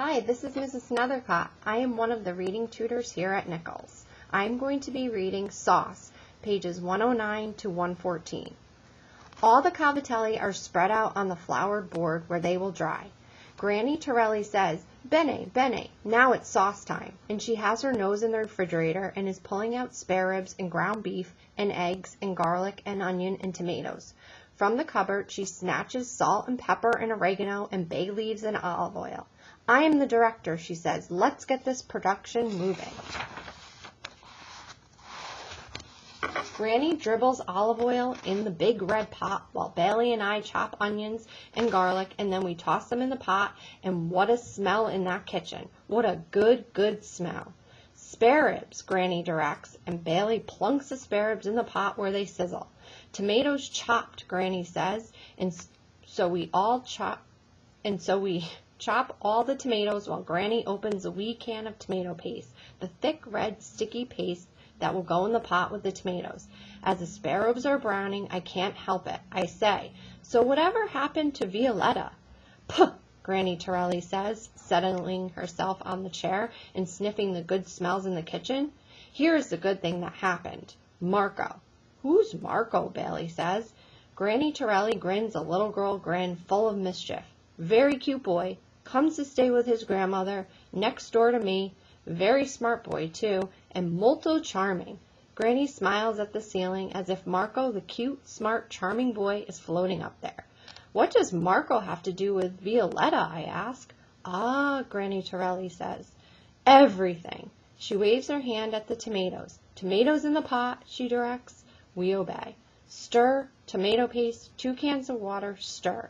Hi, this is Mrs. Nethercott. I am one of the reading tutors here at Nichols. I'm going to be reading Sauce, pages 109 to 114. All the cavatelli are spread out on the floured board where they will dry. Granny Torelli says, "Bene, bene, now it's sauce time," and she has her nose in the refrigerator and is pulling out spare ribs and ground beef and eggs and garlic and onion and tomatoes. From the cupboard, she snatches salt and pepper and oregano and bay leaves and olive oil. "I am the director," she says. "Let's get this production moving." Granny dribbles olive oil in the big red pot while Bailey and I chop onions and garlic, and then we toss them in the pot, and what a smell in that kitchen. What a good smell. "Spare ribs," Granny directs, and Bailey plunks the spare ribs in the pot where they sizzle. "Tomatoes chopped," Granny says, and so we chop all the tomatoes while Granny opens a wee can of tomato paste, the thick, red, sticky paste that will go in the pot with the tomatoes. As the spare ribs are browning, I can't help it. I say, "So whatever happened to Violetta?" "Puh," Granny Torelli says, settling herself on the chair and sniffing the good smells in the kitchen. "Here is the good thing that happened. Marco." "Who's Marco?" Bailey says. Granny Torelli grins a little girl grin full of mischief. "Very cute boy. Comes to stay with his grandmother, next door to me. Very smart boy, too, and molto charming." Granny smiles at the ceiling as if Marco, the cute, smart, charming boy, is floating up there. "What does Marco have to do with Violetta?" I ask. "Ah," Granny Torelli says. "Everything." She waves her hand at the tomatoes. "Tomatoes in the pot," she directs. We obey. "Stir, tomato paste, 2 cans of water, stir."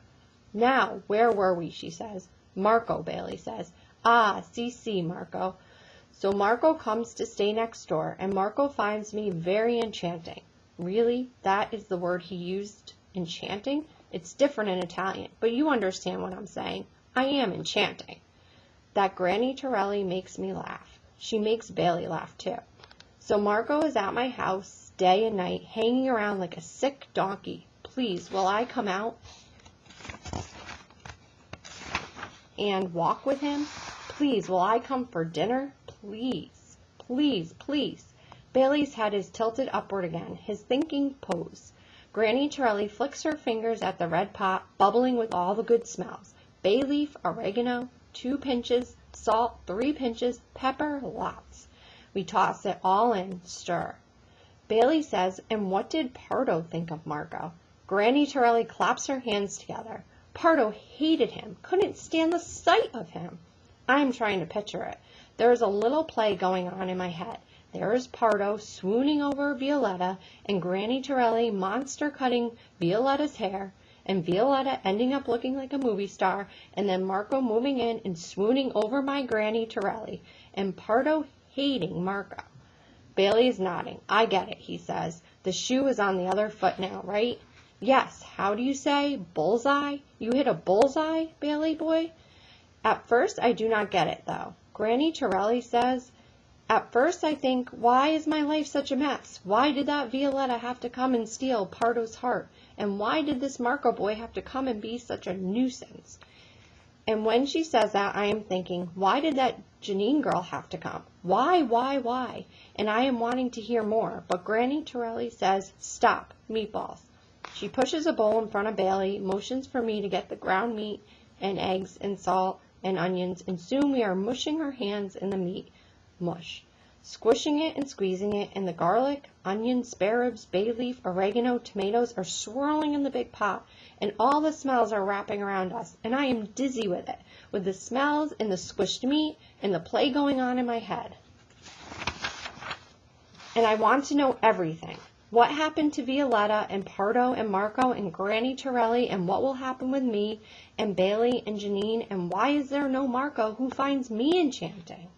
"Now, where were we?" she says. "Marco," Bailey says. "Ah, see, Marco." So Marco comes to stay next door, and Marco finds me very enchanting. Really, that is the word he used, enchanting? It's different in Italian, but you understand what I'm saying. I am enchanting. That Granny Torelli makes me laugh. She makes Bailey laugh too. So Marco is at my house day and night, hanging around like a sick donkey. Please, will I come out and walk with him? Please, will I come for dinner? Please, please, please. Bailey's head is tilted upward again, his thinking pose. Granny Torelli flicks her fingers at the red pot, bubbling with all the good smells. Bay leaf, oregano, 2 pinches, salt, 3 pinches, pepper, lots. We toss it all in, stir. Bailey says, "And what did Pardo think of Marco?" Granny Torelli claps her hands together. "Pardo hated him, couldn't stand the sight of him." I am trying to picture it. There is a little play going on in my head. There is Pardo swooning over Violetta, and Granny Torelli monster cutting Violetta's hair, and Violetta ending up looking like a movie star, and then Marco moving in and swooning over my Granny Torelli, and Pardo hating Marco. Bailey is nodding. "I get it," he says. "The shoe is on the other foot now, right?" "Yes, how do you say? Bullseye? You hit a bullseye, Bailey boy?" At first I do not get it, though. Granny Torelli says, "At first I think, why is my life such a mess? Why did that Violetta have to come and steal Pardo's heart? And why did this Marco boy have to come and be such a nuisance?" And when she says that, I am thinking, why did that Janine girl have to come? Why? And I am wanting to hear more, but Granny Torelli says, "Stop, meatballs." She pushes a bowl in front of Bailey, motions for me to get the ground meat and eggs and salt and onions, and soon we are mushing our hands in the meat mush, squishing it and squeezing it, and the garlic, onions, spare ribs, bay leaf, oregano, tomatoes are swirling in the big pot, and all the smells are wrapping around us, and I am dizzy with it, with the smells and the squished meat and the play going on in my head. And I want to know everything. What happened to Violetta and Pardo and Marco and Granny Torelli, and what will happen with me and Bailey and Janine, and why is there no Marco who finds me enchanting?